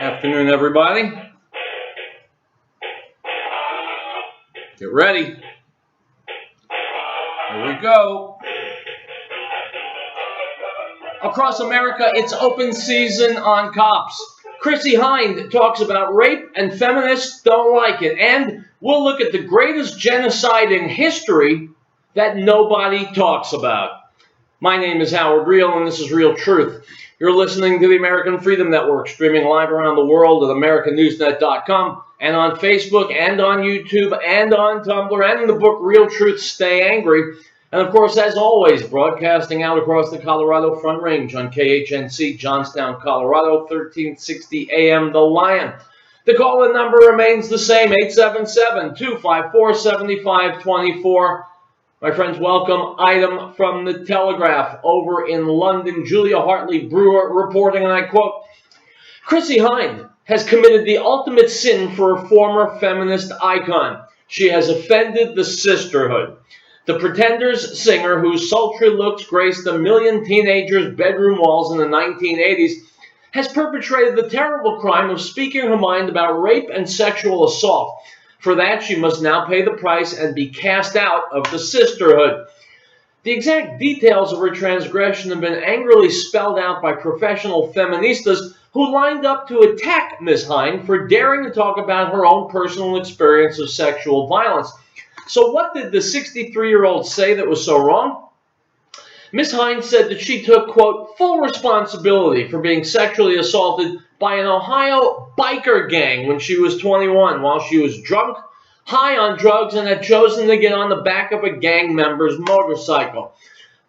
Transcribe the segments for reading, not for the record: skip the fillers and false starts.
Afternoon, everybody. Get ready. Here we go. Across America, it's open season on cops. Chrissy Hind talks about rape and feminists don't like it. And we'll look at the greatest genocide in history that nobody talks about. My name is Howard Riell, and this is Real Truth. You're listening to the American Freedom Network, streaming live around the world at AmericanNewsNet.com and on Facebook and on YouTube and on Tumblr and in the book Real Truth, Stay Angry. And of course, as always, broadcasting out across the Colorado Front Range on KHNC, Johnstown, Colorado, 1360 AM, The Lion. The call-in number remains the same, 877-254-7524. My friends, welcome. Item from the Telegraph over in London. Julia Hartley Brewer reporting, and I quote, Chrissy Hind has committed the ultimate sin for a former feminist icon. She has offended the sisterhood. The Pretenders singer, whose sultry looks graced a million teenagers' bedroom walls in the 1980s, has perpetrated the terrible crime of speaking her mind about rape and sexual assault. For that, she must now pay the price and be cast out of the sisterhood. The exact details of her transgression have been angrily spelled out by professional feministas who lined up to attack Ms. Hind for daring to talk about her own personal experience of sexual violence. So what did the 63-year-old say that was so wrong? Ms. Hind said that she took, quote, full responsibility for being sexually assaulted by an Ohio biker gang when she was 21 while she was drunk, high on drugs, and had chosen to get on the back of a gang member's motorcycle.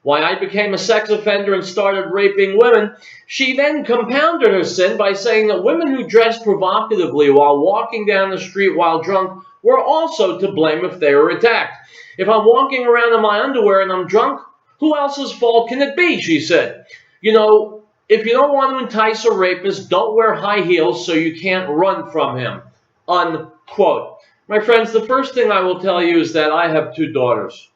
Why I became a sex offender and started raping women. She then compounded her sin by saying that women who dressed provocatively while walking down the street while drunk were also to blame if they were attacked. If I'm walking around in my underwear and I'm drunk, who else's fault can it be, she said. You know, if you don't want to entice a rapist, don't wear high heels so you can't run from him, unquote. My friends, the first thing I will tell you is that I have 2 daughters.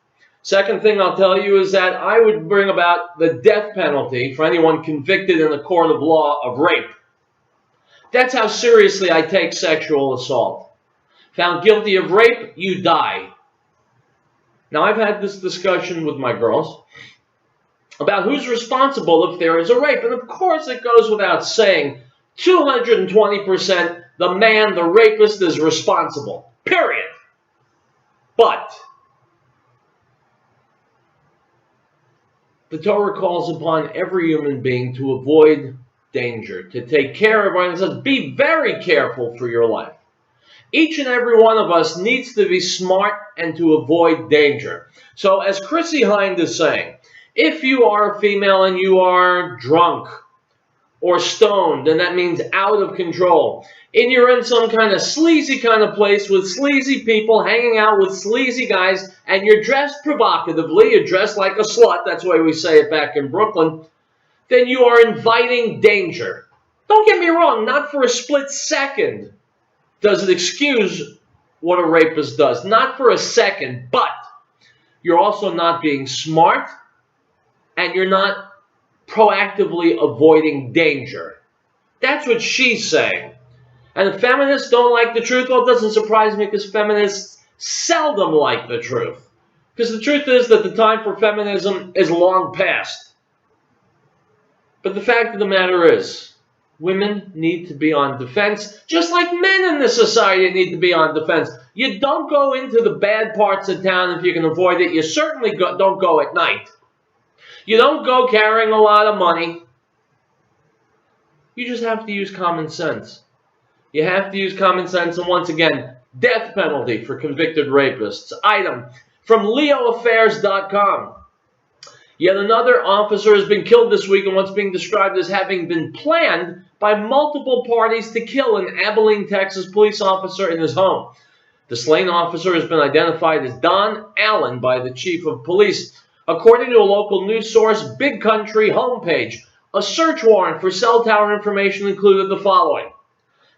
Second thing I'll tell you is that I would bring about the death penalty for anyone convicted in the court of law of rape. That's how seriously I take sexual assault. Found guilty of rape, you die. Now, I've had this discussion with my girls about who's responsible if there is a rape. And of course, it goes without saying, 220% the man, the rapist, is responsible. Period. But the Torah calls upon every human being to avoid danger, to take care of, and says, be very careful for your life. Each and every one of us needs to be smart and to avoid danger. So as Chrissy Hind is saying, if you are a female and you are drunk or stoned, then that means out of control, and you're in some kind of sleazy kind of place with sleazy people hanging out with sleazy guys, and you're dressed provocatively, you're dressed like a slut, that's the way we say it back in Brooklyn, then you are inviting danger. Don't get me wrong, not for a split second does it excuse what a rapist does. Not for a second, but you're also not being smart and you're not proactively avoiding danger. That's what she's saying. And if feminists don't like the truth, well, it doesn't surprise me because feminists seldom like the truth. Because the truth is that the time for feminism is long past. But the fact of the matter is, women need to be on defense, just like men in this society need to be on defense. You don't go into the bad parts of town if you can avoid it. You certainly don't go at night. You don't go carrying a lot of money. You just have to use common sense. You have to use common sense, and once again, death penalty for convicted rapists. Item from LeoAffairs.com. Yet another officer has been killed this week in what's being described as having been planned by multiple parties to kill an Abilene, Texas police officer in his home. The slain officer has been identified as Don Allen by the chief of police. According to a local news source, Big Country homepage, a search warrant for cell tower information included the following.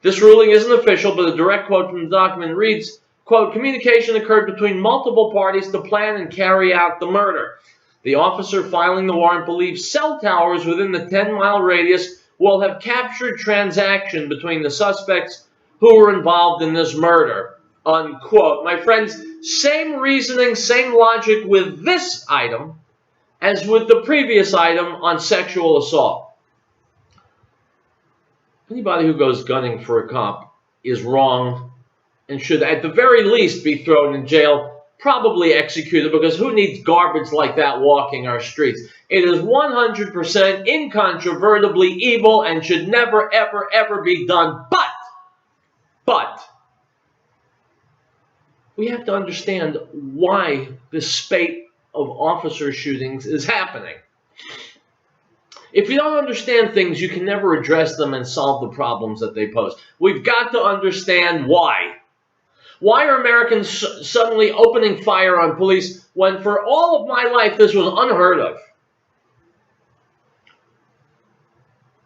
This ruling isn't official, but a direct quote from the document reads, quote, communication occurred between multiple parties to plan and carry out the murder. The officer filing the warrant believes cell towers within the 10-mile radius will have captured transaction between the suspects who were involved in this murder, unquote. My friends, same reasoning, same logic with this item as with the previous item on sexual assault. Anybody who goes gunning for a cop is wrong and should at the very least be thrown in jail, probably executed, because who needs garbage like that walking our streets? It is 100% incontrovertibly evil and should never, ever, ever be done. But, we have to understand why this spate of officer shootings is happening. If you don't understand things, you can never address them and solve the problems that they pose. We've got to understand why. Why are Americans suddenly opening fire on police when for all of my life this was unheard of?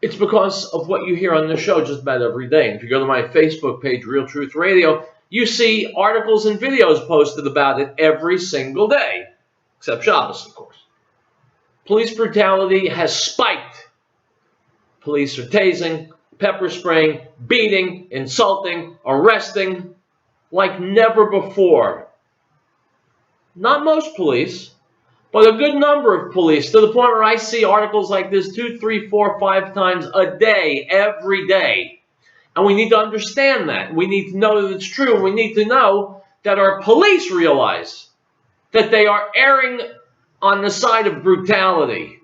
It's because of what you hear on the show just about every day. And if you go to my Facebook page, Real Truth Radio, you see articles and videos posted about it every single day, except Shabbos, of course. Police brutality has spiked. Police are tasing, pepper spraying, beating, insulting, arresting like never before. Not most police, but a good number of police, to the point where I see articles like this 2, 3, 4, 5 times a day, every day. And we need to understand that. We need to know that it's true. We need to know that our police realize that they are erring on the side of brutality.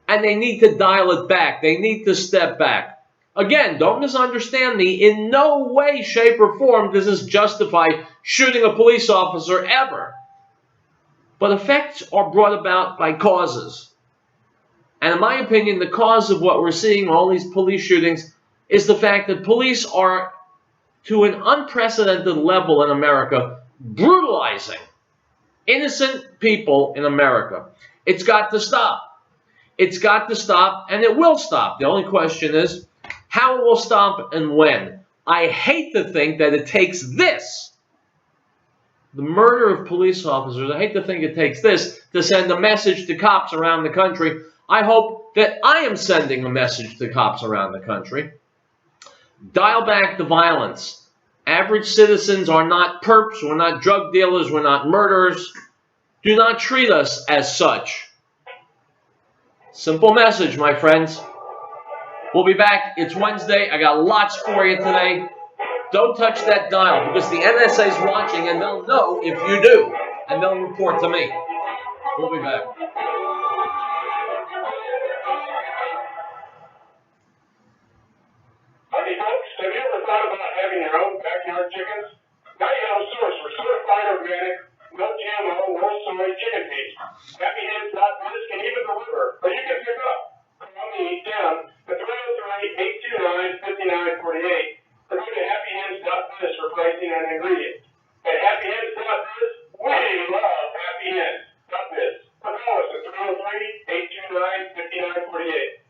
And they need to dial it back. They need to step back. Again, don't misunderstand me. In no way, shape, or form does this justify shooting a police officer ever. But effects are brought about by causes. And in my opinion, the cause of what we're seeing, all these police shootings, is the fact that police are, to an unprecedented level in America, brutalizing innocent people in America. It's got to stop. It's got to stop, and it will stop. The only question is how it will stop and when. I hate to think that it takes this, the murder of police officers, I hate to think it takes this to send a message to cops around the country. I hope that I am sending a message to cops around the country. Dial back the violence. Average citizens are not perps, we're not drug dealers, we're not murderers. Do not treat us as such. Simple message, my friends. We'll be back. It's Wednesday. I got lots for you today. Don't touch that dial because the NSA is watching and they'll know if you do. And they'll report to me. We'll be back. Hey folks, have you ever thought about having your own backyard chickens? Now you have a source for certified organic, no GMO, no soy chicken feed. HappyHens.biz can even deliver, or you can pick up. Call me, Tim, at 303-829-5948, or go to HappyHens.biz for pricing and ingredients. At HappyHens.biz, we love HappyHens.biz. Call us at 303-829-5948.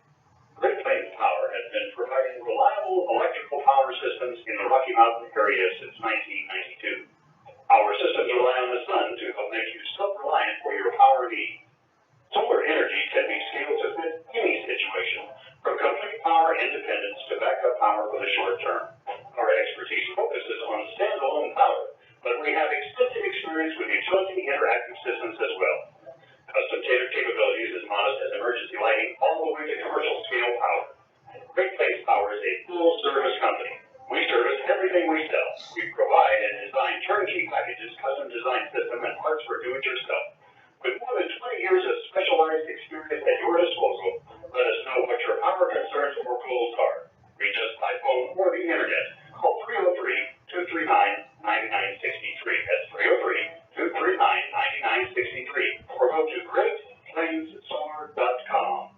Great Plains Power has been providing reliable electrical power systems in the Rocky Mountain area since 1992. Our systems rely on the sun to help make you self-reliant for your power needs. Solar energy can be scaled to fit any situation, from complete power independence to backup power for the short term. Our expertise focuses on standalone power, but we have extensive experience with utility interactive systems as well. Custom tailored capabilities as modest as emergency lighting all the way to commercial scale power. Great Plains Power is a full service company. We service everything we sell. We provide and design turnkey packages, custom design system, and parts for do-it-yourself. With more than 20 years of specialized experience at your disposal, let us know what your power concerns or goals are. Reach us by phone or the internet. Call 303-239-9963. That's 303-239-9963. Or go to GreatPlainsSolar.com.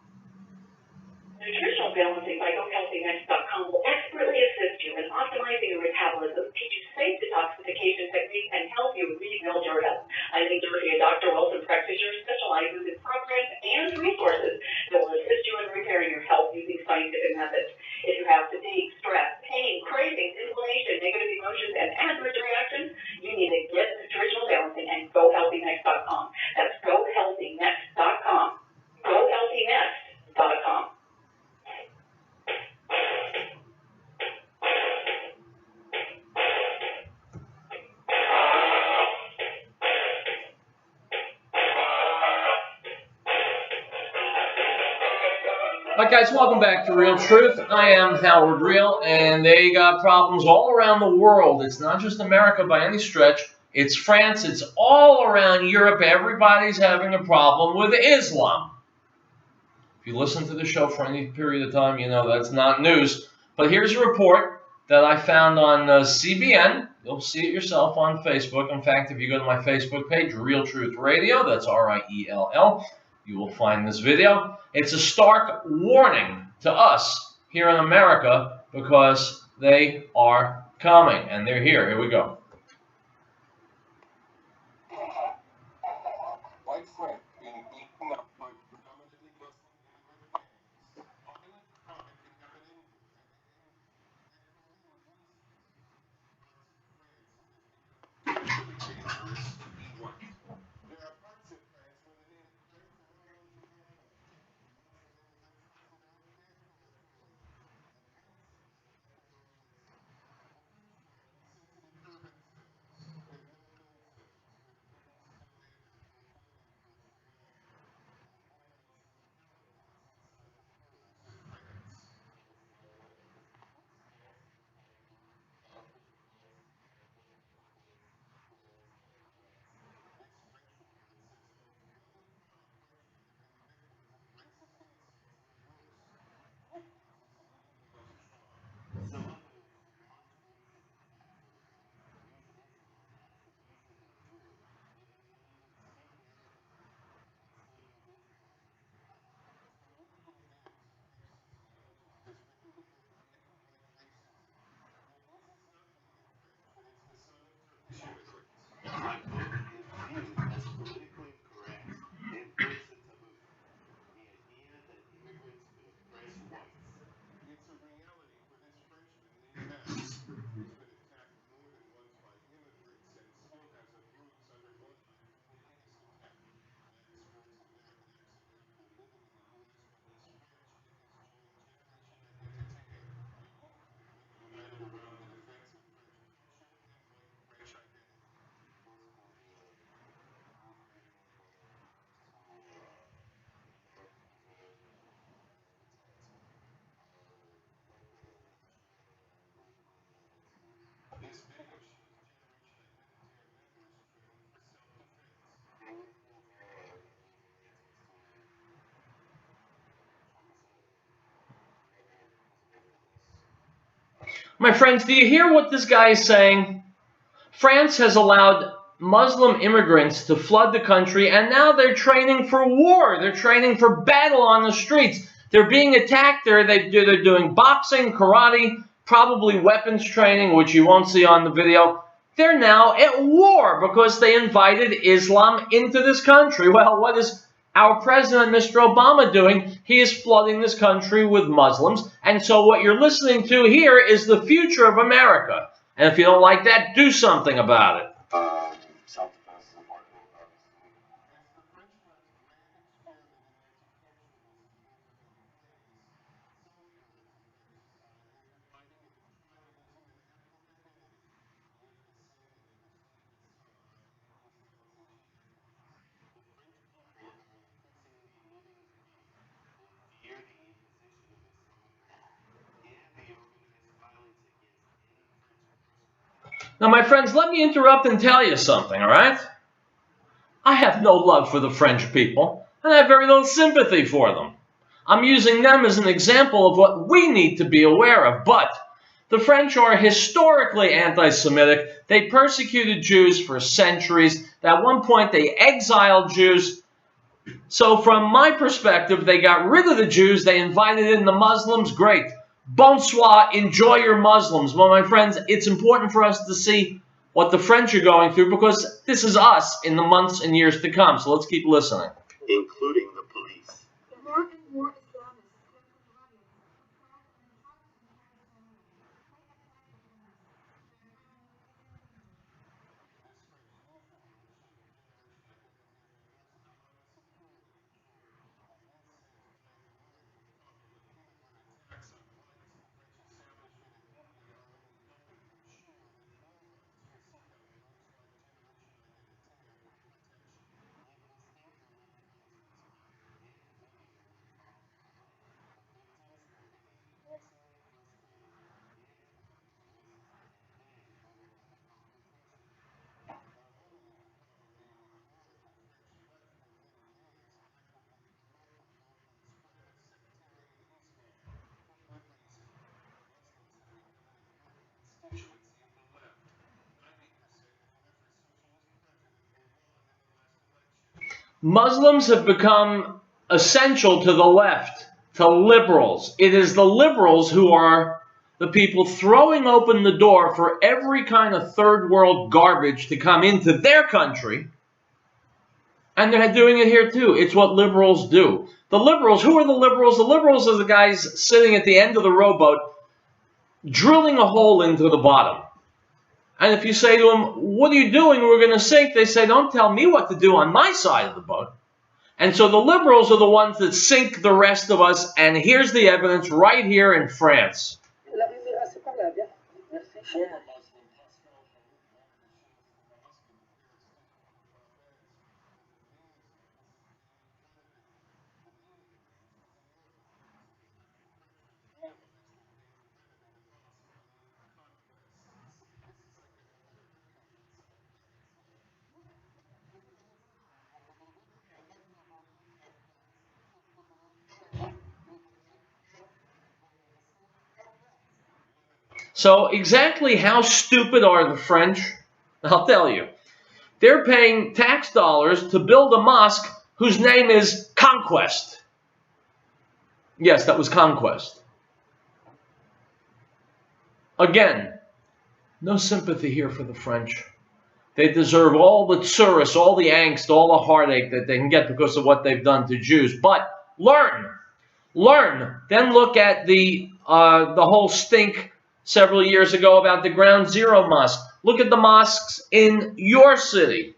Nutritional balancing by GoHealthyNext.com will expertly assist you in optimizing your metabolism, teach you safe detoxification techniques, and help you rebuild your health. Eileen Dorsey, a Dr. Wilson practitioner, specializes in programs and resources that will assist you in repairing your health using scientific methods. If you have fatigue, stress, pain, cravings, inflammation, negative emotions, and adverse reactions, you need to get nutritional balancing and GoHealthyNext.com. That's GoHealthyNext.com. GoHealthyNext.com. Hi guys, welcome back to Real Truth. I am Howard Riell, and they got problems all around the world. It's not just America by any stretch. It's France. It's all around Europe. Everybody's having a problem with Islam. If you listen to the show for any period of time, you know that's not news. But here's a report that I found on CBN. You'll see it yourself on Facebook. In fact, if you go to my Facebook page, Real Truth Radio, that's Riell, you will find this video. It's a stark warning to us here in America because they are coming, and they're here. Here we go. Widespread being eaten up by predominantly Muslim immigrant gangs. Violent crime can happen anywhere. Dangerous to be white. There are parts of France where the native whites are no longer welcome. Sensitive urban cells and no-known cells with importance still later including France. My book is viewed as politically incorrect and breaks a taboo. The idea that immigrants could oppress whites. It's a reality for this Frenchman named Max, who's been attacked more than once by immigrants and still has a bruise under one eye from the latest attack. Max works in mathematics and after living in the U.S. but he's French and has joined Generation Identitaire, a movement united around the defense of French culture and French identity. This video shows Generation Identitaire members trained for self-defense. My friends, do you hear what this guy is saying? France has allowed Muslim immigrants to flood the country, and now they're training for war. They're training for battle on the streets. They're being attacked. They're doing boxing, karate, probably weapons training, which you won't see on the video. They're now at war because they invited Islam into this country. Well, what is our president, Mr. Obama, doing? He is flooding this country with Muslims. And so what you're listening to here is the future of America. And if you don't like that, do something about it. Self-defense is important, obviously. It's the Frenchman's grand experiment in multiculturalism over the decades. Some elements of their society are dividing into tribalism and ethnic identity. Yet the same interstate Islamization efforts. The French people are increasingly living in fear. They fear the imposition of Islamophobia and the organized violence against any French person. Now, my friends, let me interrupt and tell you something, all right? I have no love for the French people, and I have very little sympathy for them. I'm using them as an example of what we need to be aware of. But the French are historically anti-Semitic. They persecuted Jews for centuries. At one point, they exiled Jews. So from my perspective, they got rid of the Jews. They invited in the Muslims. Great. Bonsoir. Enjoy your Muslims. Well, my friends, it's important for us to see what the French are going through because this is us in the months and years to come. So let's keep listening. Including the police. More and more Islamists claim compliance with fraud and attacks on Paris only. This French uniform mission of Generation Identitaire members allow us security ensured. The incident flagged a more than couple of immigrant attacks on whites. The French establishment and media are only helping to ensure that no whites will seek out groups like Generation Identitaire for protection. Muslims have become essential to the left, to liberals. It is the liberals who are the people throwing open the door for every kind of third world garbage to come into their country. And they're doing it here too. It's what liberals do. The liberals, who are the liberals? The liberals are the guys sitting at the end of the rowboat, drilling a hole into the bottom. And if you say to them, what are you doing? We're going to sink. They say, don't tell me what to do on my side of the boat. And so the liberals are the ones that sink the rest of us. And here's the evidence right here in France. So exactly how stupid are the French? I'll tell you. They're paying tax dollars to build a mosque whose name is Conquest. Yes, that was Conquest. Again, no sympathy here for the French. They deserve all the tsuris, all the angst, all the heartache that they can get because of what they've done to Jews. But learn. Then look at the whole stink several years ago about the Ground Zero Mosque. Look at the mosques in your city.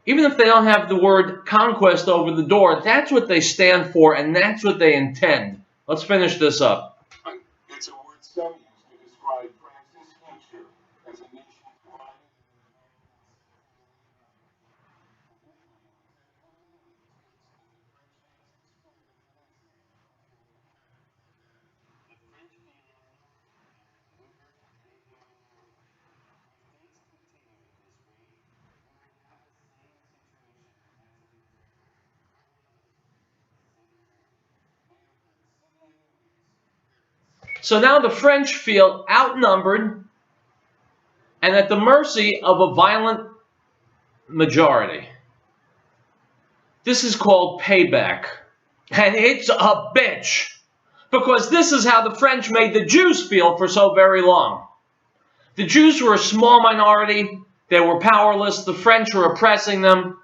Even if they don't have the word conquest over the door, that's what they stand for and that's what they intend. Let's finish this up. It's a word some use to describe France's future as a nation divided. So now the French feel outnumbered and at the mercy of a violent majority. This is called payback. And it's a bitch. Because this is how the French made the Jews feel for so very long. The Jews were a small minority. They were powerless. The French were oppressing them,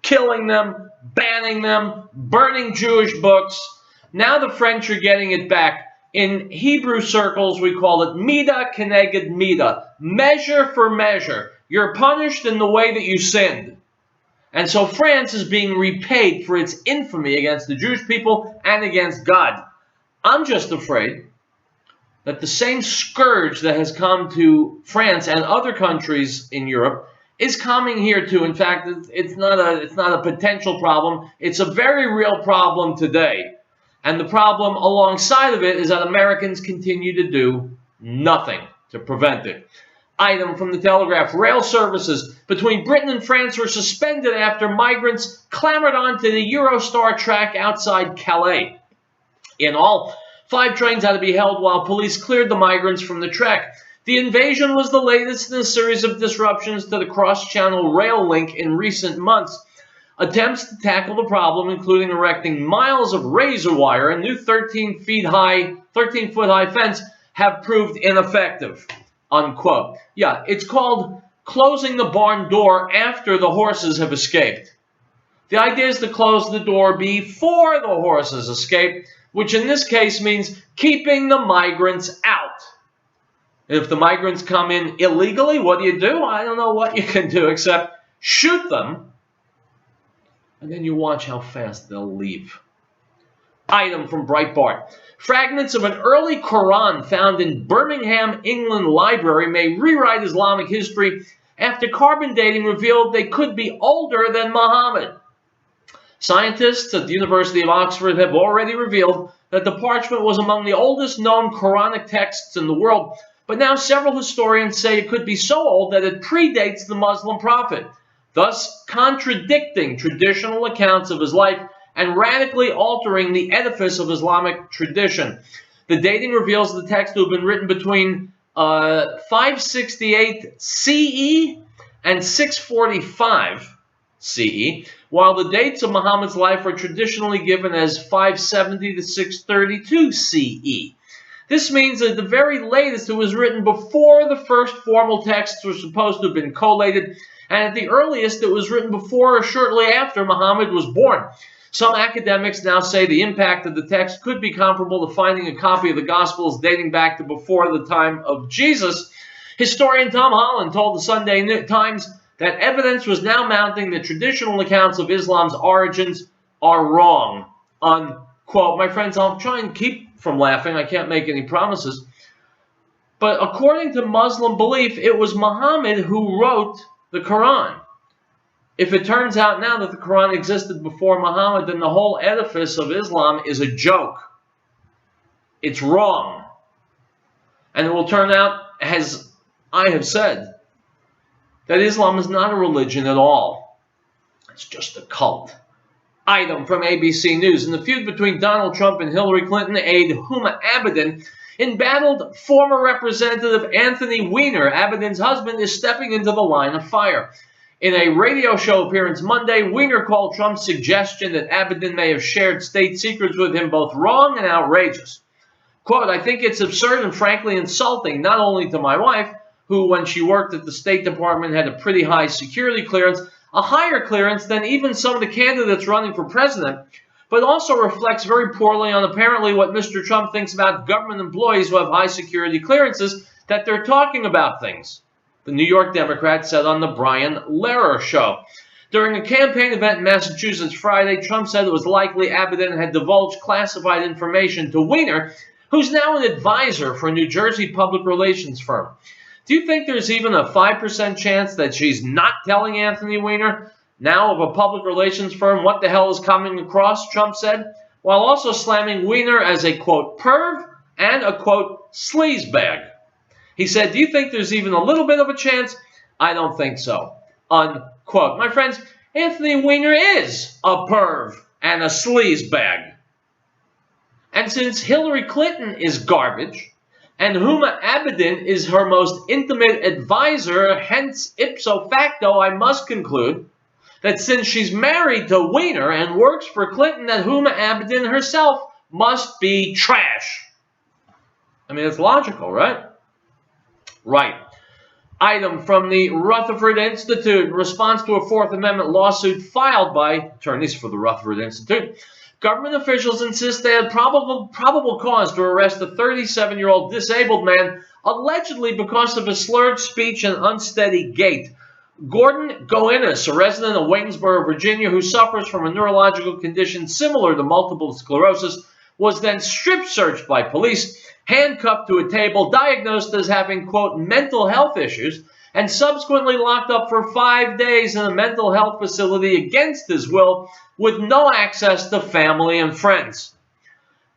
killing them, banning them, burning Jewish books. Now the French are getting it back. In Hebrew circles, we call it midah keneged midah, measure for measure. You're punished in the way that you sinned. And so France is being repaid for its infamy against the Jewish people and against God. I'm just afraid that the same scourge that has come to France and other countries in Europe is coming here too. In fact, it's not a potential problem. It's a very real problem today. And the problem alongside of it is that Americans continue to do nothing to prevent it. Item from the Telegraph. Rail services between Britain and France were suspended after migrants clambered onto the Eurostar track outside Calais. In all, 5 trains had to be held while police cleared the migrants from the track. The invasion was the latest in a series of disruptions to the cross-channel rail link in recent months. Attempts to tackle the problem, including erecting miles of razor wire and new 13-foot high fence, have proved ineffective. Unquote. Yeah, it's called closing the barn door after the horses have escaped. The idea is to close the door before the horses escape, which in this case means keeping the migrants out. If the migrants come in illegally, what do? I don't know what you can do except shoot them. And then you watch how fast they'll leave. Item from Breitbart. Fragments of an early Quran found in Birmingham, England library may rewrite Islamic history after carbon dating revealed they could be older than Muhammad. Scientists at the University of Oxford have already revealed that the parchment was among the oldest known Quranic texts in the world, but now several historians say it could be so old that it predates the Muslim prophet, thus contradicting traditional accounts of his life and radically altering the edifice of Islamic tradition. The dating reveals the text to have been written between 568 CE and 645 CE, while the dates of Muhammad's life are traditionally given as 570 to 632 CE. This means that at the very latest it was written before the first formal texts were supposed to have been collated, and at the earliest it was written before or shortly after Muhammad was born. Some academics now say the impact of the text could be comparable to finding a copy of the Gospels dating back to before the time of Jesus. Historian Tom Holland told the Sunday Times that evidence was now mounting that traditional accounts of Islam's origins are wrong. Unquote. My friends, I'll try and keep from laughing. I can't make any promises. But according to Muslim belief, it was Muhammad who wrote the Quran. If it turns out now that the Quran existed before Muhammad, then the whole edifice of Islam is a joke. It's wrong. And it will turn out, as I have said, that Islam is not a religion at all. It's just a cult. Item from ABC News. In the feud between Donald Trump and Hillary Clinton aide Huma Abedin embattled former Representative Anthony Weiner. Abedin's husband is stepping into the line of fire. In a radio show appearance Monday, Weiner called Trump's suggestion that Abedin may have shared state secrets with him both wrong and outrageous. Quote, I think it's absurd and frankly insulting, not only to my wife, who when she worked at the State Department had a pretty high security clearance, a higher clearance than even some of the candidates running for president, but also reflects very poorly on apparently what Mr. Trump thinks about government employees who have high security clearances, that they're talking about things, the New York Democrat said on the Brian Lehrer show. During a campaign event in Massachusetts Friday, Trump said it was likely Abedin had divulged classified information to Weiner, who's now an advisor for a New Jersey public relations firm. Do you think there's even a 5% chance that she's not telling Anthony Weiner, now of a public relations firm, what the hell is coming across, Trump said, while also slamming Weiner as a, quote, perv and a, quote, sleazebag. He said, do you think there's even a little bit of a chance? I don't think so, unquote. My friends, Anthony Weiner is a perv and a sleazebag. And since Hillary Clinton is garbage, and Huma Abedin is her most intimate advisor, hence ipso facto, I must conclude that since she's married to Weiner and works for Clinton, that Huma Abedin herself must be trash. I mean, it's logical, right? Right. Item from the Rutherford Institute in response to a Fourth Amendment lawsuit filed by attorneys for the Rutherford Institute. Government officials insist they had probable cause to arrest a 37-year-old disabled man allegedly because of his slurred speech and unsteady gait. Gordon Goinis, a resident of Waynesboro, Virginia, who suffers from a neurological condition similar to multiple sclerosis, was then strip searched by police, handcuffed to a table, diagnosed as having, quote, mental health issues, and subsequently locked up for 5 days in a mental health facility against his will with no access to family and friends.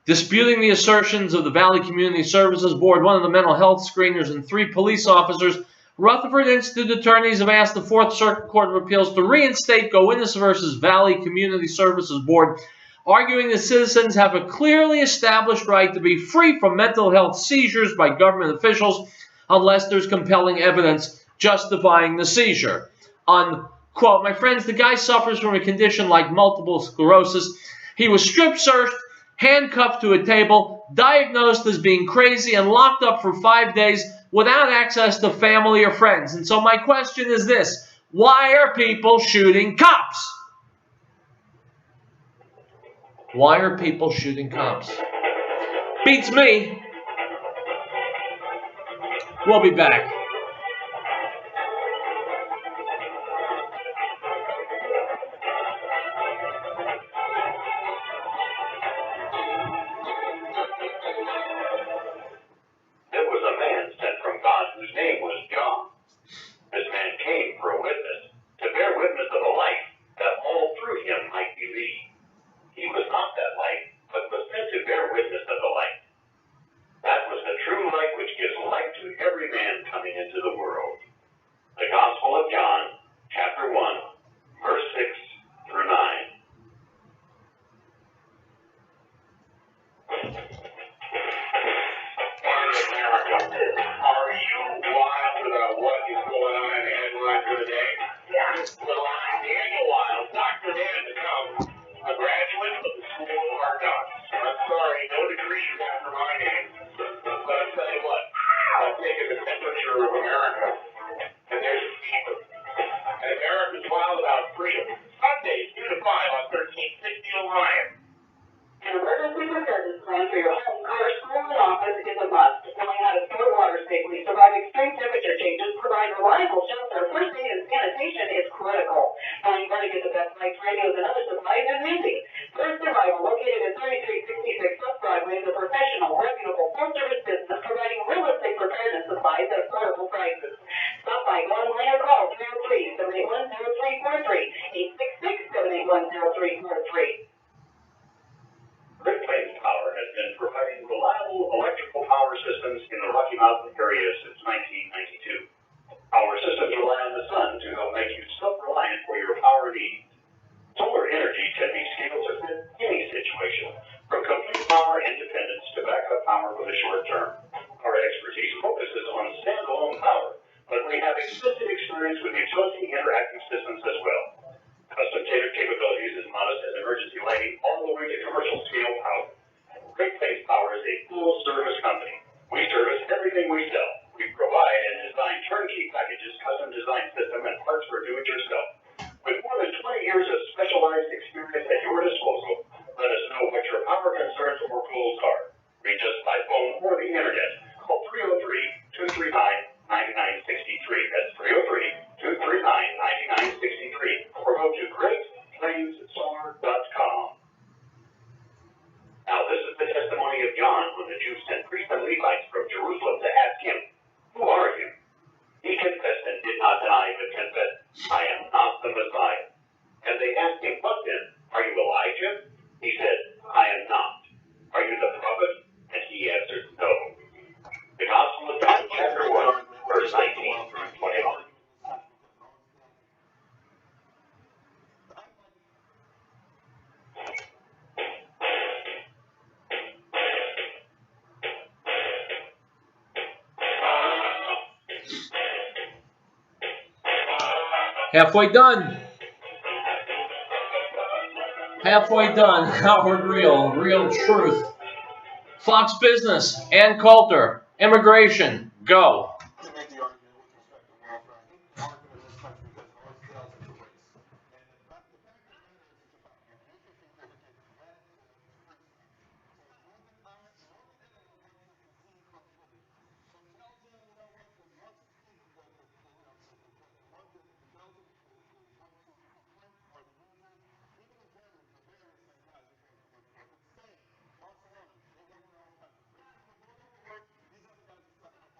Disputing the assertions of the Valley Community Services Board, one of the mental health screeners, and 3 police officers, Rutherford Institute attorneys have asked the Fourth Circuit Court of Appeals to reinstate Goinis versus Valley Community Services Board, arguing that citizens have a clearly established right to be free from mental health seizures by government officials unless there's compelling evidence justifying the seizure. Unquote. My friends, the guy suffers from a condition like multiple sclerosis. He was strip searched, handcuffed to a table, diagnosed as being crazy, and locked up for 5 days without access to family or friends. And so my question is this: why are people shooting cops? Why are people shooting cops? Beats me. We'll be back. There was a man sent from God whose name was John. This man came for a witness, to bear witness of the light, that all through him might believe. He was not that light, but was sent to bear witness of the light. That was the true light which gives light to every man coming degrees after my name. But I'll tell you what, I've taken the temperature of America, and there's a fever. And America's wild about freedom. Sundays, 2 to 5 on 1360 Orion. An emergency preparedness plan for your home, car, school, and office is a must. Knowing how to store water safely, survive extreme temperature changes, provide reliable shelter, first aid, and sanitation is critical. Knowing where to get the best lights, radios, and other supplies is easy. First Survival, located at 3366 South Broadway, is a professional, reputable, full-service business providing realistic preparedness supplies at affordable prices. Stop by, go online, or call 303-781-0343, 866-781-0343. Great Plains Power has been providing reliable electrical power systems in the Rocky Mountain area since 1992. Our systems rely on the sun to help make you self-reliant for your power needs. Solar energy can be scaled to fit any situation, from complete power independence to backup power for the short term. Our expertise focuses on standalone power, but we have extensive experience with utility interactive systems as well. Custom tailored capabilities as modest as emergency lighting all the way to commercial scale power. Great Plains Power is a full service company. We service everything we sell. We provide and design turnkey packages, custom design system, and parts for do-it-yourself. With more than 20 years of specialized experience at your disposal, let us know what your power concerns or goals are. Reach us by phone or the internet. Call 303-239-9963. That's 303-239-9963. Or go to GreatPlainsSolar.com. Now, this is the testimony of John when the Jews sent priests and Levites from Jerusalem to ask him, "Who are you?" He confessed and did not deny, but confessed, "I am not the Messiah." And they asked him, "What then? Are you Elijah?" He said, "I am not." "Are you the prophet?" And he answered, "No." The Gospel of John, chapter 1, verse 19 through 21. Halfway done. Halfway done. Howard Riell, Real Truth. Fox Business, Ann Coulter, Immigration, go. To make the argument with respect to welfare, I think the argument in this country because it always fails is race. And the fact of the matter is it's about you make it significant that to race. So Northern Ireland, Northern Italy wants to concede from Italy. So Belgium, you know what, they want to concede the Belgium, the Belgium, the want to print or the users. Even in Germany, the various guys are going to print. Spain, Barcelona, they want their own country. These other guys are stuck in a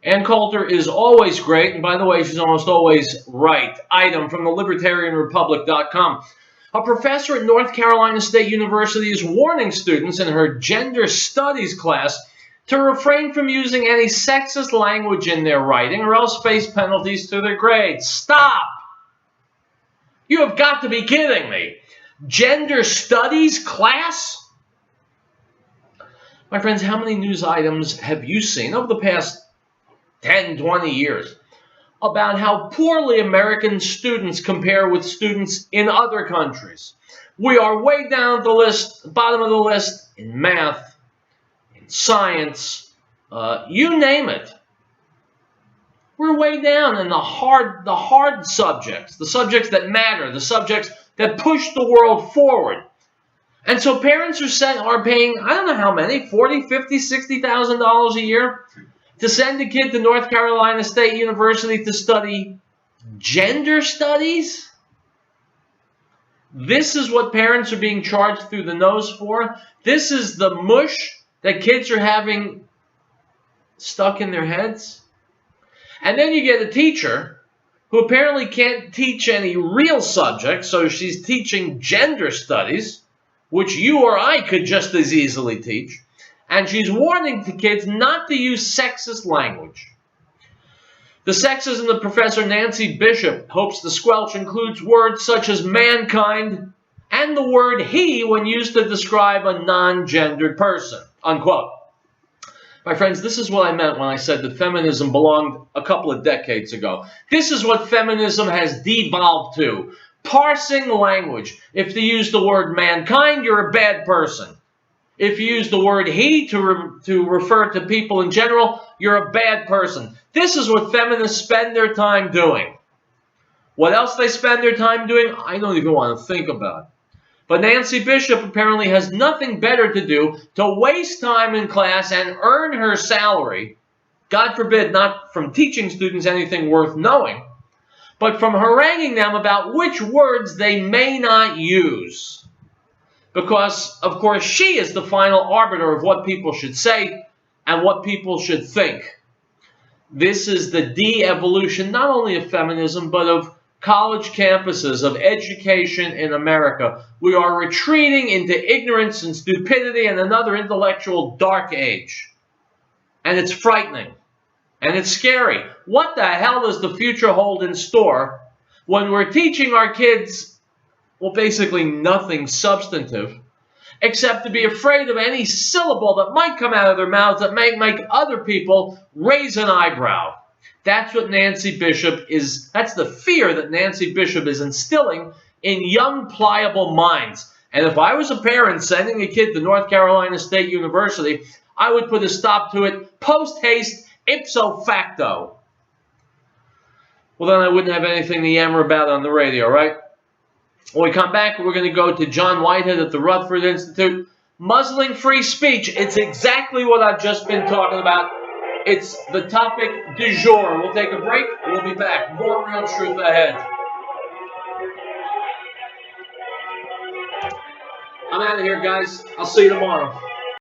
Ann Coulter is always great, and by the way, she's almost always right. Item from the libertarianrepublic.com. A professor at North Carolina State University is warning students in her gender studies class to refrain from using any sexist language in their writing or else face penalties to their grades. Stop! You have got to be kidding me. Gender studies class? My friends, how many news items have you seen over the past 10, 20 years about how poorly American students compare with students in other countries? We are way down the list, bottom of the list, in math, in science, you name it. We're way down in the hard subjects, the subjects that matter, the subjects that push the world forward. And so parents are paying, I don't know how many, $40,000, $50,000, $60,000 a year to send a kid to North Carolina State University to study gender studies? This is what parents are being charged through the nose for? This is the mush that kids are having stuck in their heads? And then you get a teacher who apparently can't teach any real subjects, so she's teaching gender studies, which you or I could just as easily teach. And she's warning the kids not to use sexist language. The sexism that Professor Nancy Bishop hopes to squelch includes words such as mankind and the word he when used to describe a non-gendered person, unquote. My friends, this is what I meant when I said that feminism belonged a couple of decades ago. This is what feminism has devolved to. Parsing language. If you use the word mankind, you're a bad person. If you use the word he to refer to people in general, you're a bad person. This is what feminists spend their time doing. What else they spend their time doing, I don't even want to think about. But Nancy Bishop apparently has nothing better to do to waste time in class and earn her salary, God forbid not from teaching students anything worth knowing, but from haranguing them about which words they may not use. Because, of course, she is the final arbiter of what people should say and what people should think. This is the de-evolution not only of feminism, but of college campuses, of education in America. We are retreating into ignorance and stupidity and another intellectual dark age. And it's frightening. And it's scary. What the hell does the future hold in store when we're teaching our kids, well, basically nothing substantive, except to be afraid of any syllable that might come out of their mouths that may make other people raise an eyebrow? That's what Nancy Bishop is, that's the fear that Nancy Bishop is instilling in young, pliable minds. And if I was a parent sending a kid to North Carolina State University, I would put a stop to it post haste, ipso facto. Well, then I wouldn't have anything to yammer about on the radio, right? When we come back, we're going to go to John Whitehead at the Rutherford Institute. Muzzling free speech. It's exactly what I've just been talking about. It's the topic du jour. We'll take a break. We'll be back. More Real Truth ahead. I'm out of here, guys. I'll see you tomorrow.